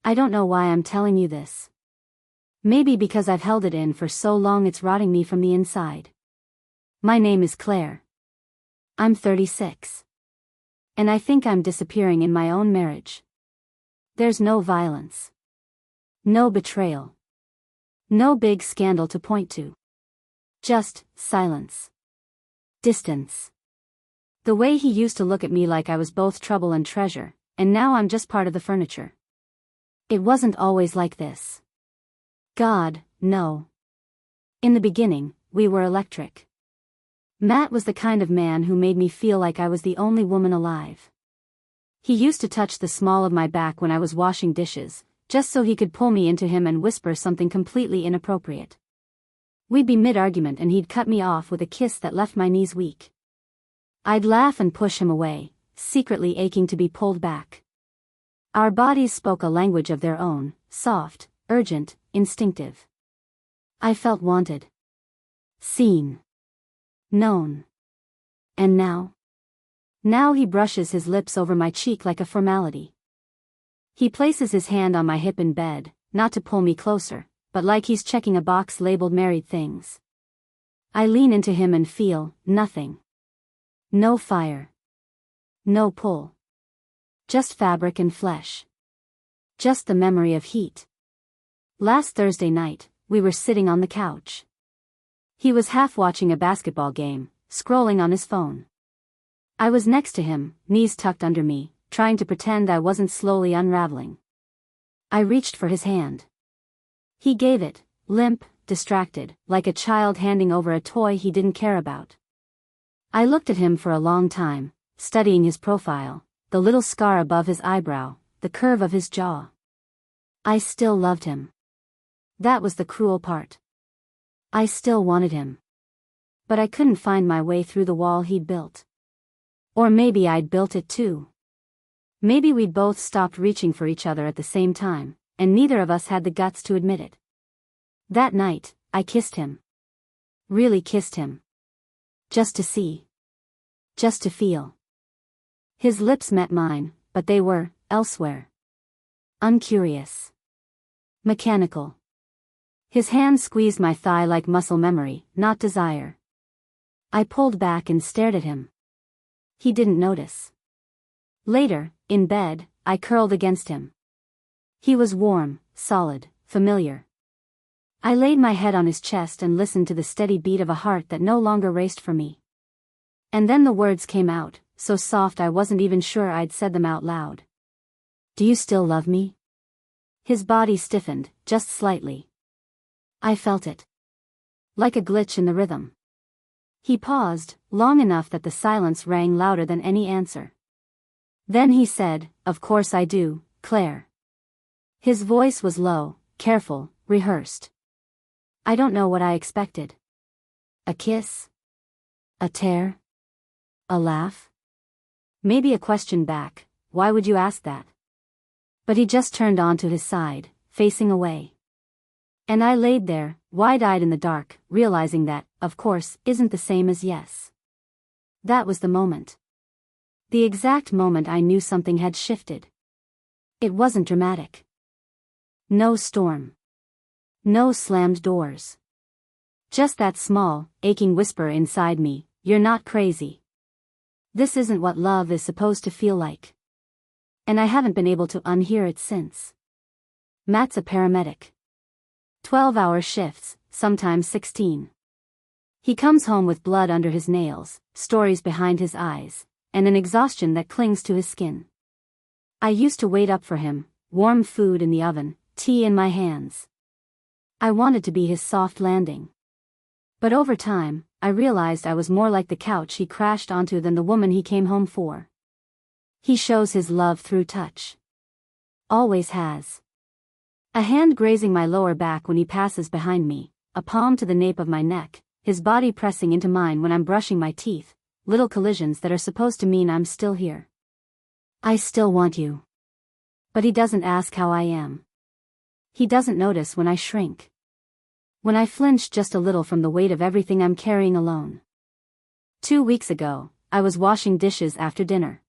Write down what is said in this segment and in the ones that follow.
I don't know why I'm telling you this. Maybe because I've held it in for so long it's rotting me from the inside. My name is Claire. I'm 36. And I think I'm disappearing in my own marriage. There's no violence. No betrayal. No big scandal to point to. Just silence. Distance. The way he used to look at me like I was both trouble and treasure, and now I'm just part of the furniture. It wasn't always like this. God, no. In the beginning, we were electric. Matt was the kind of man who made me feel like I was the only woman alive. He used to touch the small of my back when I was washing dishes, just so he could pull me into him and whisper something completely inappropriate. We'd be mid-argument and he'd cut me off with a kiss that left my knees weak. I'd laugh and push him away, secretly aching to be pulled back. Our bodies spoke a language of their own, soft, urgent, instinctive. I felt wanted. Seen. Known. And now? Now he brushes his lips over my cheek like a formality. He places his hand on my hip in bed, not to pull me closer, but like he's checking a box labeled married things. I lean into him and feel nothing. No fire. No pull. Just fabric and flesh. Just the memory of heat. Last Thursday night, we were sitting on the couch. He was half watching a basketball game, scrolling on his phone. I was next to him, knees tucked under me, trying to pretend I wasn't slowly unraveling. I reached for his hand. He gave it, limp, distracted, like a child handing over a toy he didn't care about. I looked at him for a long time, studying his profile, the little scar above his eyebrow, the curve of his jaw. I still loved him. That was the cruel part. I still wanted him. But I couldn't find my way through the wall he'd built. Or maybe I'd built it too. Maybe we'd both stopped reaching for each other at the same time, and neither of us had the guts to admit it. That night, I kissed him. Really kissed him. Just to see. Just to feel. His lips met mine, but they were elsewhere. Uncurious. Mechanical. His hand squeezed my thigh like muscle memory, not desire. I pulled back and stared at him. He didn't notice. Later, in bed, I curled against him. He was warm, solid, familiar. I laid my head on his chest and listened to the steady beat of a heart that no longer raced for me. And then the words came out, so soft I wasn't even sure I'd said them out loud. Do you still love me? His body stiffened, just slightly. I felt it. Like a glitch in the rhythm. He paused, long enough that the silence rang louder than any answer. Then he said, "Of course I do, Claire." His voice was low, careful, rehearsed. I don't know what I expected. A kiss? A tear? A laugh? Maybe a question back, why would you ask that? But he just turned onto his side, facing away. And I laid there, wide-eyed in the dark, realizing that, of course, isn't the same as yes. That was the moment. The exact moment I knew something had shifted. It wasn't dramatic. No storm. No slammed doors. Just that small, aching whisper inside me, "You're not crazy. This isn't what love is supposed to feel like." And I haven't been able to unhear it since. Matt's a paramedic. 12-hour shifts, sometimes 16. He comes home with blood under his nails, stories behind his eyes, and an exhaustion that clings to his skin. I used to wait up for him, warm food in the oven, tea in my hands. I wanted to be his soft landing. But over time, I realized I was more like the couch he crashed onto than the woman he came home for. He shows his love through touch. Always has. A hand grazing my lower back when he passes behind me, a palm to the nape of my neck, his body pressing into mine when I'm brushing my teeth, little collisions that are supposed to mean I'm still here. I still want you. But he doesn't ask how I am. He doesn't notice when I shrink. When I flinch just a little from the weight of everything I'm carrying alone. 2 weeks ago, I was washing dishes after dinner.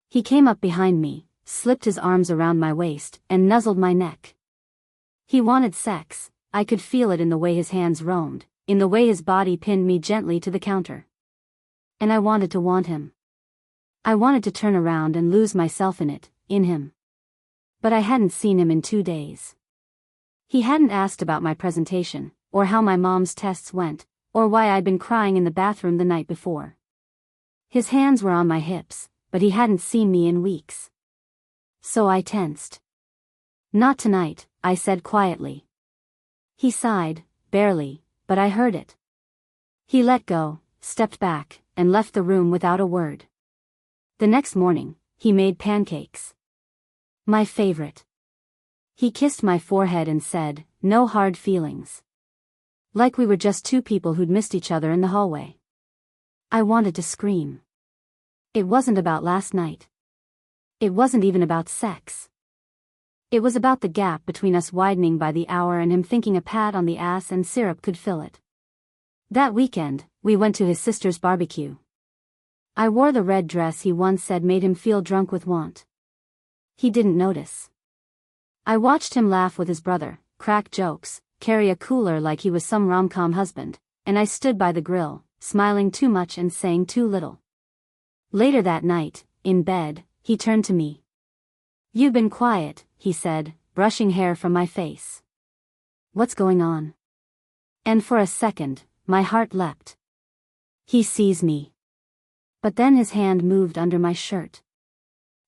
He came up behind me, slipped his arms around my waist, and nuzzled my neck. He wanted sex. I could feel it in the way his hands roamed, in the way his body pinned me gently to the counter. And I wanted to want him. I wanted to turn around and lose myself in it, in him. But I hadn't seen him in 2 days. He hadn't asked about my presentation, or how my mom's tests went, or why I'd been crying in the bathroom the night before. His hands were on my hips, but he hadn't seen me in weeks. So I tensed. "Not tonight," I said quietly. He sighed, barely, but I heard it. He let go, stepped back, and left the room without a word. The next morning, he made pancakes. My favorite. He kissed my forehead and said, "No hard feelings." Like we were just two people who'd missed each other in the hallway. I wanted to scream. It wasn't about last night. It wasn't even about sex. It was about the gap between us widening by the hour and him thinking a pat on the ass and syrup could fill it. That weekend, we went to his sister's barbecue. I wore the red dress he once said made him feel drunk with want. He didn't notice. I watched him laugh with his brother, crack jokes, carry a cooler like he was some rom-com husband, and I stood by the grill, smiling too much and saying too little. Later that night, in bed, he turned to me. "You've been quiet," he said, brushing hair from my face. "What's going on?" And for a second, my heart leapt. He sees me. But then his hand moved under my shirt.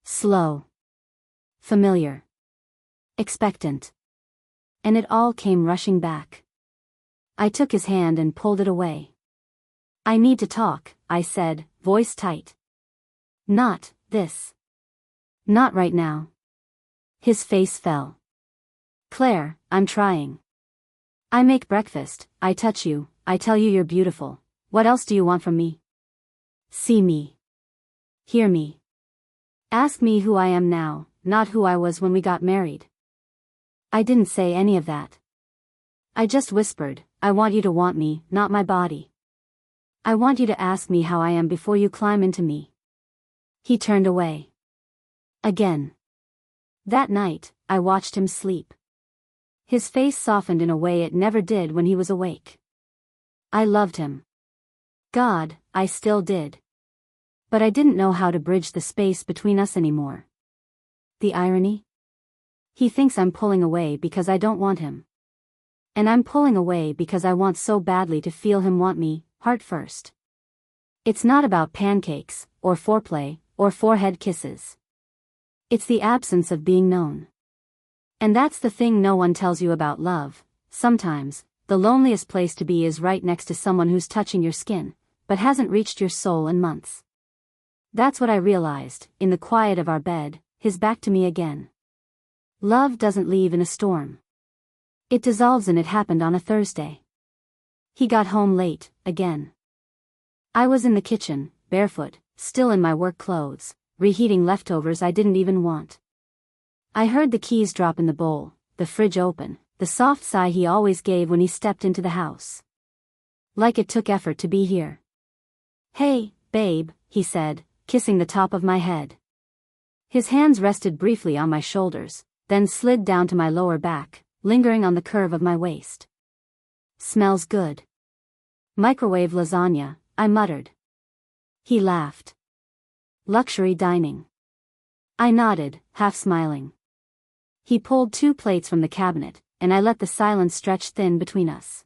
Slow. Familiar. Expectant. And it all came rushing back. I took his hand and pulled it away. "I need to talk," I said, voice tight. "Not this. Not right now." His face fell. "Claire, I'm trying. I make breakfast, I touch you, I tell you you're beautiful. What else do you want from me? See me. Hear me. Ask me who I am now, not who I was when we got married." I didn't say any of that. I just whispered, "I want you to want me, not my body. I want you to ask me how I am before you climb into me." He turned away. Again. That night, I watched him sleep. His face softened in a way it never did when he was awake. I loved him. God, I still did. But I didn't know how to bridge the space between us anymore. The irony? He thinks I'm pulling away because I don't want him. And I'm pulling away because I want so badly to feel him want me, heart first. It's not about pancakes, or foreplay, or forehead kisses. It's the absence of being known. And that's the thing no one tells you about love. Sometimes, the loneliest place to be is right next to someone who's touching your skin, but hasn't reached your soul in months. That's what I realized, in the quiet of our bed, his back to me again. Love doesn't leave in a storm. It dissolves, and it happened on a Thursday. He got home late, again. I was in the kitchen, barefoot, still in my work clothes, reheating leftovers I didn't even want. I heard the keys drop in the bowl, the fridge open, the soft sigh he always gave when he stepped into the house. Like it took effort to be here. "Hey, babe," he said, kissing the top of my head. His hands rested briefly on my shoulders, then slid down to my lower back, lingering on the curve of my waist. "Smells good." "Microwave lasagna," I muttered. He laughed. "Luxury dining." I nodded, half smiling. He pulled 2 plates from the cabinet, and I let the silence stretch thin between us.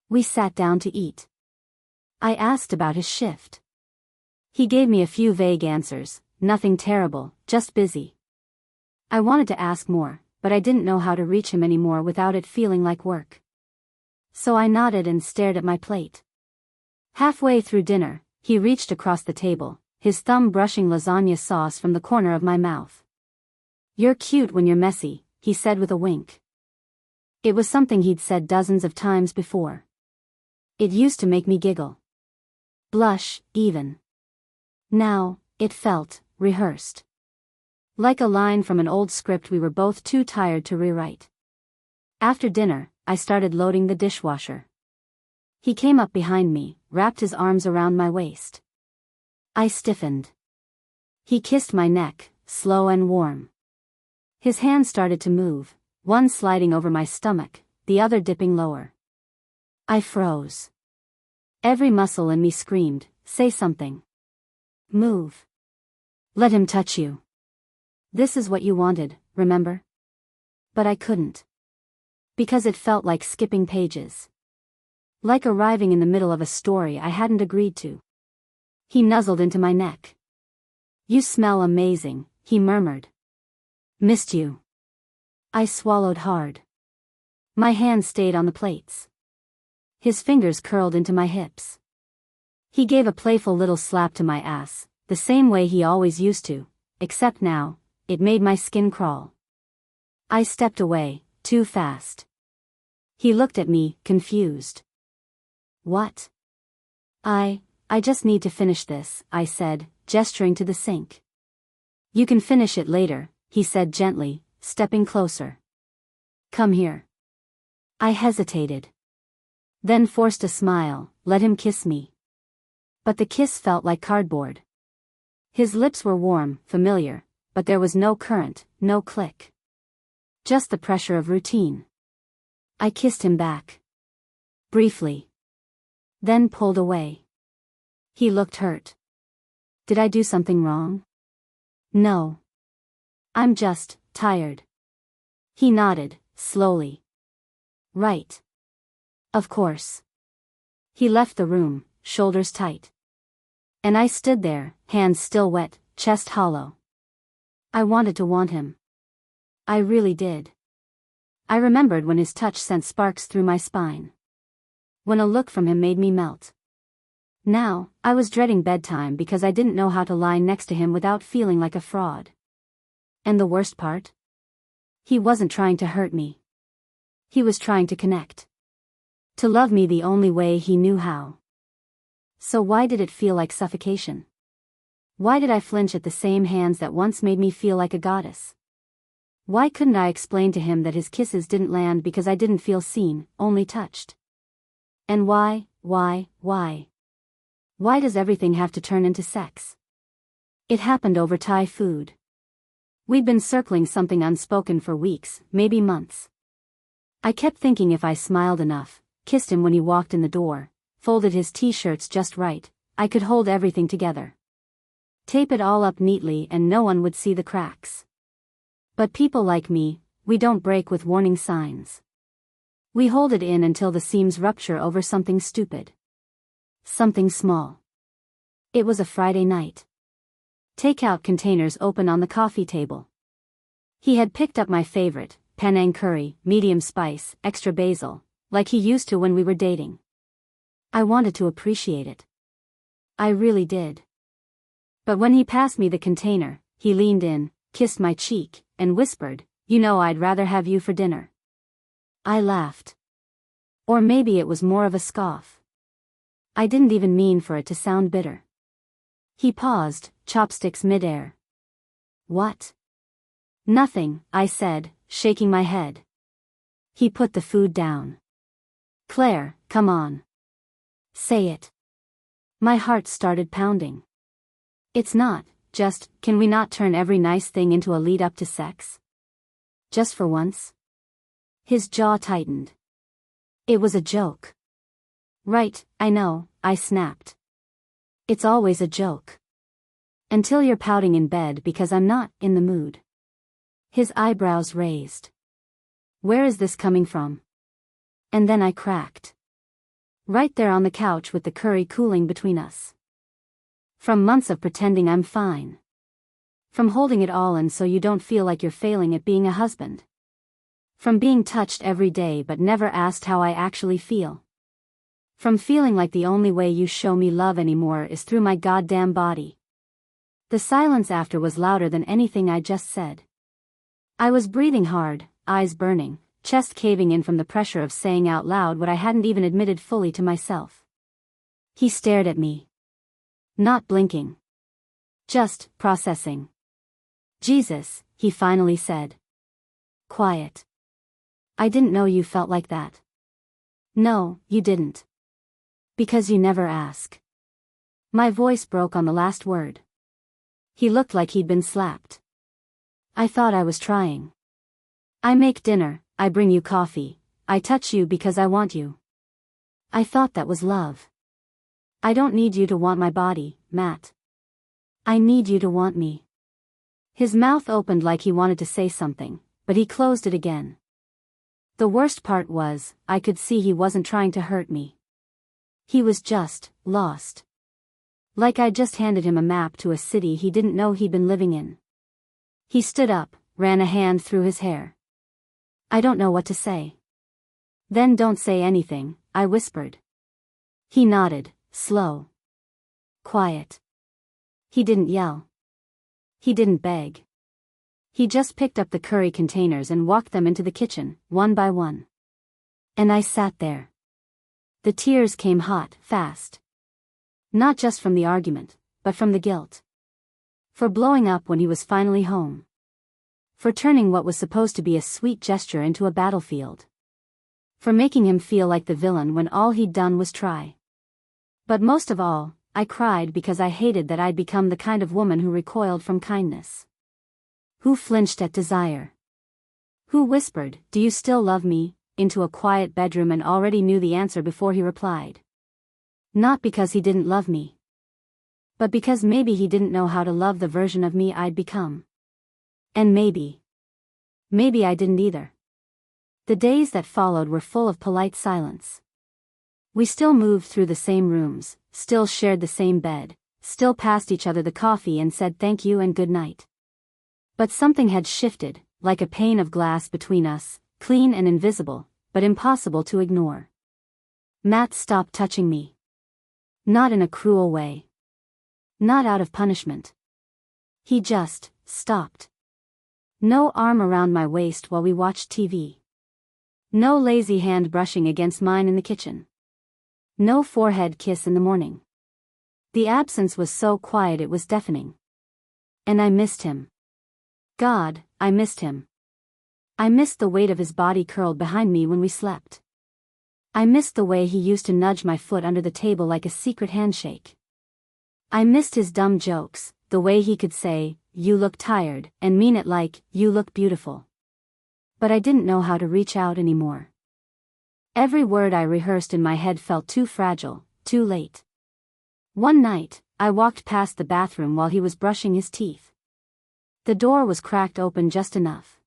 We sat down to eat. I asked about his shift. He gave me a few vague answers, nothing terrible, just busy. I wanted to ask more, but I didn't know how to reach him anymore without it feeling like work. So I nodded and stared at my plate. Halfway through dinner, he reached across the table, his thumb brushing lasagna sauce from the corner of my mouth. "You're cute when you're messy," he said with a wink. It was something he'd said dozens of times before. It used to make me giggle. Blush, even. Now, it felt rehearsed. Like a line from an old script we were both too tired to rewrite. After dinner, I started loading the dishwasher. He came up behind me, wrapped his arms around my waist. I stiffened. He kissed my neck, slow and warm. His hand started to move, one sliding over my stomach, the other dipping lower. I froze. Every muscle in me screamed, "Say something. Move. Let him touch you. This is what you wanted, remember?" But I couldn't. Because it felt like skipping pages. Like arriving in the middle of a story I hadn't agreed to. He nuzzled into my neck. "You smell amazing," he murmured. "Missed you." I swallowed hard. My hand stayed on the plates. His fingers curled into my hips. He gave a playful little slap to my ass, the same way he always used to, except now, it made my skin crawl. I stepped away, too fast. He looked at me, confused. "What?" I just need to finish this," I said, gesturing to the sink. "You can finish it later," he said gently, stepping closer. "Come here." I hesitated. Then forced a smile, let him kiss me. But the kiss felt like cardboard. His lips were warm, familiar, but there was no current, no click. Just the pressure of routine. I kissed him back. Briefly. Then pulled away. He looked hurt. "Did I do something wrong?" "No. I'm just tired." He nodded, slowly. "Right. Of course." He left the room, shoulders tight. And I stood there, hands still wet, chest hollow. I wanted to want him. I really did. I remembered when his touch sent sparks through my spine. When a look from him made me melt. Now, I was dreading bedtime because I didn't know how to lie next to him without feeling like a fraud. And the worst part? He wasn't trying to hurt me. He was trying to connect. To love me the only way he knew how. So why did it feel like suffocation? Why did I flinch at the same hands that once made me feel like a goddess? Why couldn't I explain to him that his kisses didn't land because I didn't feel seen, only touched? And why? Why does everything have to turn into sex? It happened over Thai food. We'd been circling something unspoken for weeks, maybe months. I kept thinking if I smiled enough, kissed him when he walked in the door, folded his t-shirts just right, I could hold everything together. Tape it all up neatly and no one would see the cracks. But people like me, we don't break with warning signs. We hold it in until the seams rupture over something stupid. Something small. It was a Friday night. Takeout containers open on the coffee table. He had picked up my favorite, Penang curry, medium spice, extra basil, like he used to when we were dating. I wanted to appreciate it. I really did. But when he passed me the container, he leaned in, kissed my cheek, and whispered, "You know I'd rather have you for dinner." I laughed. Or maybe it was more of a scoff. I didn't even mean for it to sound bitter. He paused, chopsticks midair. "What?" "Nothing," I said, shaking my head. He put the food down. "Claire, come on. Say it." My heart started pounding. It's not, just, can we not turn every nice thing into a lead up to sex? Just for once? His jaw tightened. It was a joke. Right, I know, I snapped. It's always a joke. Until you're pouting in bed because I'm not in the mood. His eyebrows raised. Where is this coming from? And then I cracked. Right there on the couch with the curry cooling between us. From months of pretending I'm fine. From holding it all in so you don't feel like you're failing at being a husband. From being touched every day but never asked how I actually feel. From feeling like the only way you show me love anymore is through my goddamn body. The silence after was louder than anything I just said. I was breathing hard, eyes burning, chest caving in from the pressure of saying out loud what I hadn't even admitted fully to myself. He stared at me. Not blinking. Just processing. "Jesus," he finally said. Quiet. "I didn't know you felt like that." "No, you didn't. Because you never ask." My voice broke on the last word. He looked like he'd been slapped. I thought I was trying. I make dinner, I bring you coffee, I touch you because I want you. I thought that was love. I don't need you to want my body, Matt. I need you to want me. His mouth opened like he wanted to say something, but he closed it again. The worst part was, I could see he wasn't trying to hurt me. He was just lost. Like I'd just handed him a map to a city he didn't know he'd been living in. He stood up, ran a hand through his hair. I don't know what to say. Then don't say anything, I whispered. He nodded, slow. Quiet. He didn't yell. He didn't beg. He just picked up the curry containers and walked them into the kitchen, one by one. And I sat there. The tears came hot, fast. Not just from the argument, but from the guilt. For blowing up when he was finally home. For turning what was supposed to be a sweet gesture into a battlefield. For making him feel like the villain when all he'd done was try. But most of all, I cried because I hated that I'd become the kind of woman who recoiled from kindness. Who flinched at desire. Who whispered, "Do you still love me?" into a quiet bedroom and already knew the answer before he replied. Not because he didn't love me. But because maybe he didn't know how to love the version of me I'd become. And maybe I didn't either. The days that followed were full of polite silence. We still moved through the same rooms, still shared the same bed, still passed each other the coffee and said thank you and good night. But something had shifted, like a pane of glass between us, clean and invisible, but impossible to ignore. Matt stopped touching me. Not in a cruel way. Not out of punishment. He just stopped. No arm around my waist while we watched TV. No lazy hand brushing against mine in the kitchen. No forehead kiss in the morning. The absence was so quiet it was deafening. And I missed him. God, I missed him. I missed the weight of his body curled behind me when we slept. I missed the way he used to nudge my foot under the table like a secret handshake. I missed his dumb jokes, the way he could say, "You look tired," and mean it like, "You look beautiful." But I didn't know how to reach out anymore. Every word I rehearsed in my head felt too fragile, too late. One night, I walked past the bathroom while he was brushing his teeth. The door was cracked open just enough.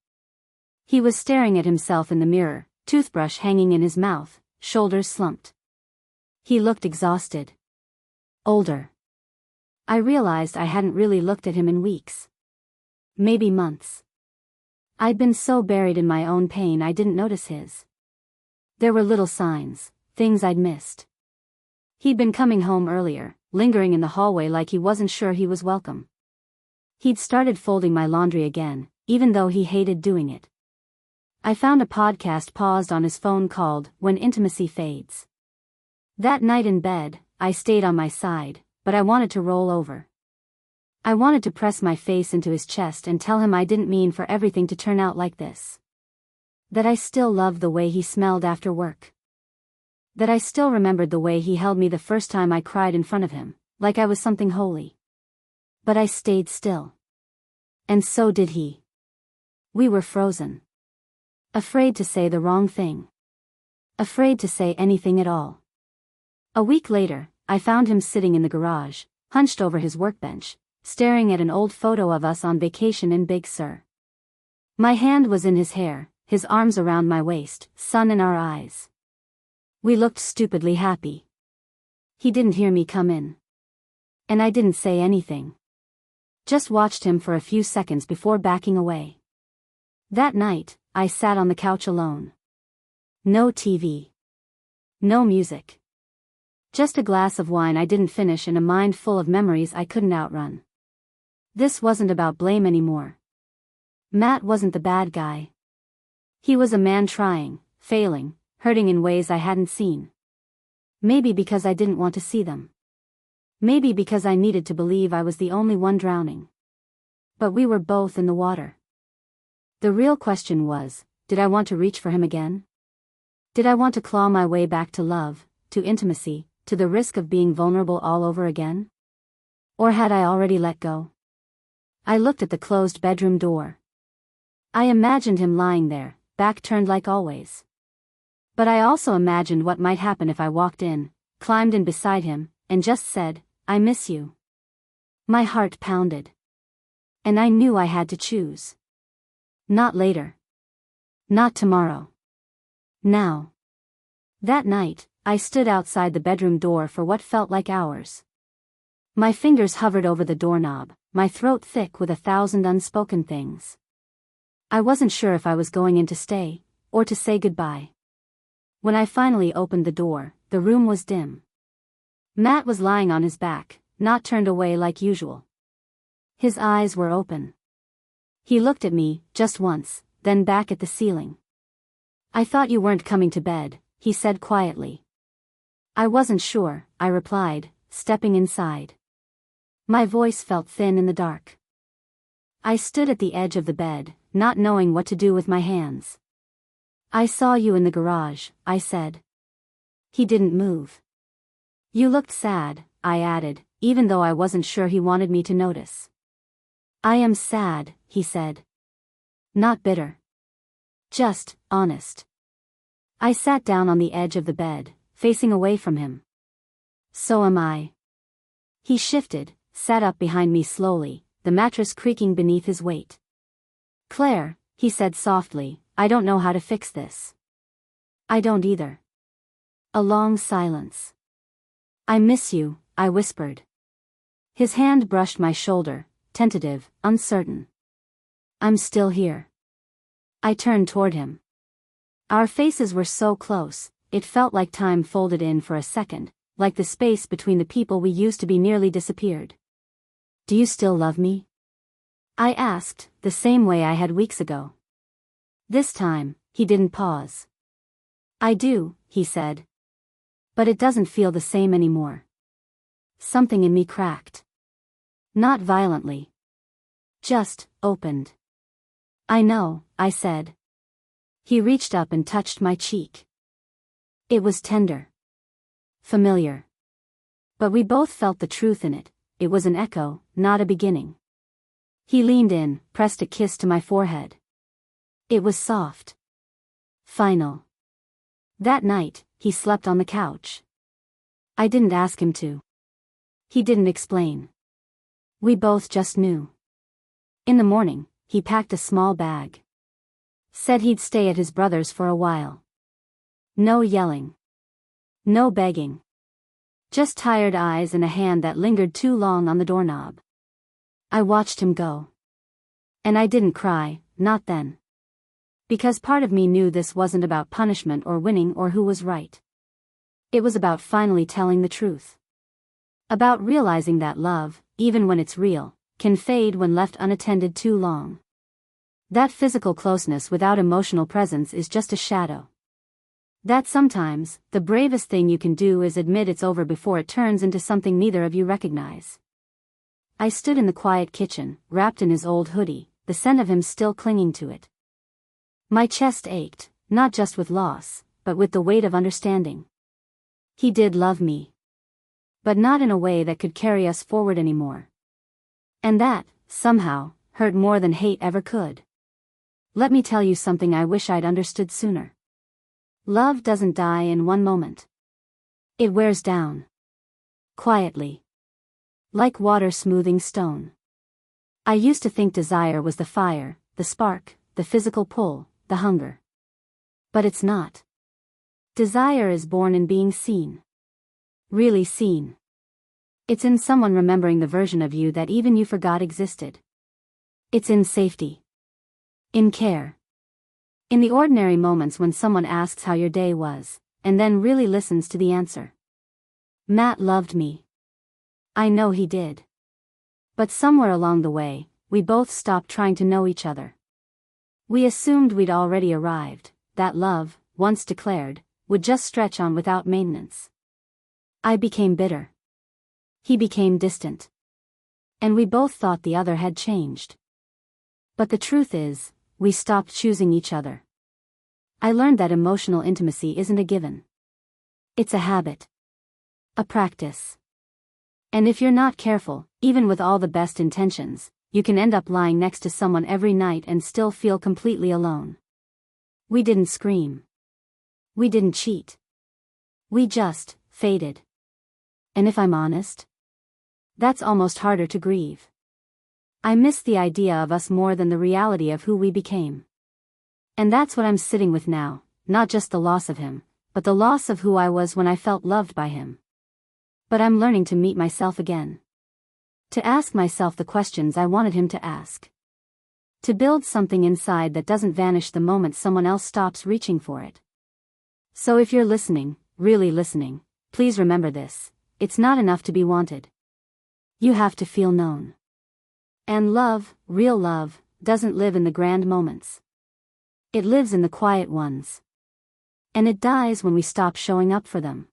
He was staring at himself in the mirror, toothbrush hanging in his mouth, shoulders slumped. He looked exhausted. Older. I realized I hadn't really looked at him in weeks. Maybe months. I'd been so buried in my own pain I didn't notice his. There were little signs, things I'd missed. He'd been coming home earlier, lingering in the hallway like he wasn't sure he was welcome. He'd started folding my laundry again, even though he hated doing it. I found a podcast paused on his phone called When Intimacy Fades. That night in bed, I stayed on my side, but I wanted to roll over. I wanted to press my face into his chest and tell him I didn't mean for everything to turn out like this. That I still loved the way he smelled after work. That I still remembered the way he held me the first time I cried in front of him, like I was something holy. But I stayed still. And so did he. We were frozen. Afraid to say the wrong thing. Afraid to say anything at all. A week later, I found him sitting in the garage, hunched over his workbench, staring at an old photo of us on vacation in Big Sur. My hand was in his hair, his arms around my waist, sun in our eyes. We looked stupidly happy. He didn't hear me come in. And I didn't say anything. Just watched him for a few seconds before backing away. That night, I sat on the couch alone. No TV. No music. Just a glass of wine I didn't finish and a mind full of memories I couldn't outrun. This wasn't about blame anymore. Matt wasn't the bad guy. He was a man trying, failing, hurting in ways I hadn't seen. Maybe because I didn't want to see them. Maybe because I needed to believe I was the only one drowning. But we were both in the water. The real question was, did I want to reach for him again? Did I want to claw my way back to love, to intimacy, to the risk of being vulnerable all over again? Or had I already let go? I looked at the closed bedroom door. I imagined him lying there, back turned like always. But I also imagined what might happen if I walked in, climbed in beside him, and just said, "I miss you." My heart pounded. And I knew I had to choose. Not later. Not tomorrow. Now. That night, I stood outside the bedroom door for what felt like hours. My fingers hovered over the doorknob, my throat thick with 1,000 unspoken things. I wasn't sure if I was going in to stay, or to say goodbye. When I finally opened the door, the room was dim. Matt was lying on his back, not turned away like usual. His eyes were open. He looked at me, just once, then back at the ceiling. "I thought you weren't coming to bed," he said quietly. "I wasn't sure," I replied, stepping inside. My voice felt thin in the dark. I stood at the edge of the bed, not knowing what to do with my hands. "I saw you in the garage," I said. He didn't move. "You looked sad," I added, even though I wasn't sure he wanted me to notice. "I am sad," he said. Not bitter. Just honest. I sat down on the edge of the bed, facing away from him. "So am I." He shifted, sat up behind me slowly, the mattress creaking beneath his weight. "Claire," he said softly, "I don't know how to fix this." "I don't either." A long silence. "I miss you," I whispered. His hand brushed my shoulder, tentative, uncertain. "I'm still here." I turned toward him. Our faces were so close, it felt like time folded in for a second, like the space between the people we used to be nearly disappeared. "Do you still love me?" I asked, the same way I had weeks ago. This time, he didn't pause. "I do," he said. "But it doesn't feel the same anymore." Something in me cracked. Not violently. Just opened. "I know," I said. He reached up and touched my cheek. It was tender. Familiar. But we both felt the truth in it. It was an echo, not a beginning. He leaned in, pressed a kiss to my forehead. It was soft. Final. That night, he slept on the couch. I didn't ask him to. He didn't explain. We both just knew. In the morning, he packed a small bag. Said he'd stay at his brother's for a while. No yelling. No begging. Just tired eyes and a hand that lingered too long on the doorknob. I watched him go. And I didn't cry, not then. Because part of me knew this wasn't about punishment or winning or who was right. It was about finally telling the truth. About realizing that love, even when it's real, can fade when left unattended too long. That physical closeness without emotional presence is just a shadow. That sometimes, the bravest thing you can do is admit it's over before it turns into something neither of you recognize. I stood in the quiet kitchen, wrapped in his old hoodie, the scent of him still clinging to it. My chest ached, not just with loss, but with the weight of understanding. He did love me. But not in a way that could carry us forward anymore. And that, somehow, hurt more than hate ever could. Let me tell you something I wish I'd understood sooner. Love doesn't die in one moment. It wears down. Quietly. Like water smoothing stone. I used to think desire was the fire, the spark, the physical pull, the hunger. But it's not. Desire is born in being seen. Really seen. It's in someone remembering the version of you that even you forgot existed. It's in safety. In care. In the ordinary moments when someone asks how your day was, and then really listens to the answer. Matt loved me. I know he did. But somewhere along the way, we both stopped trying to know each other. We assumed we'd already arrived, that love, once declared, would just stretch on without maintenance. I became bitter. He became distant. And we both thought the other had changed. But the truth is, we stopped choosing each other. I learned that emotional intimacy isn't a given. It's a habit. A practice. And if you're not careful, even with all the best intentions, you can end up lying next to someone every night and still feel completely alone. We didn't scream. We didn't cheat. We just faded. And if I'm honest, that's almost harder to grieve. I miss the idea of us more than the reality of who we became. And that's what I'm sitting with now, not just the loss of him, but the loss of who I was when I felt loved by him. But I'm learning to meet myself again. To ask myself the questions I wanted him to ask. To build something inside that doesn't vanish the moment someone else stops reaching for it. So if you're listening, really listening, please remember this: it's not enough to be wanted. You have to feel known. And love, real love, doesn't live in the grand moments. It lives in the quiet ones. And it dies when we stop showing up for them.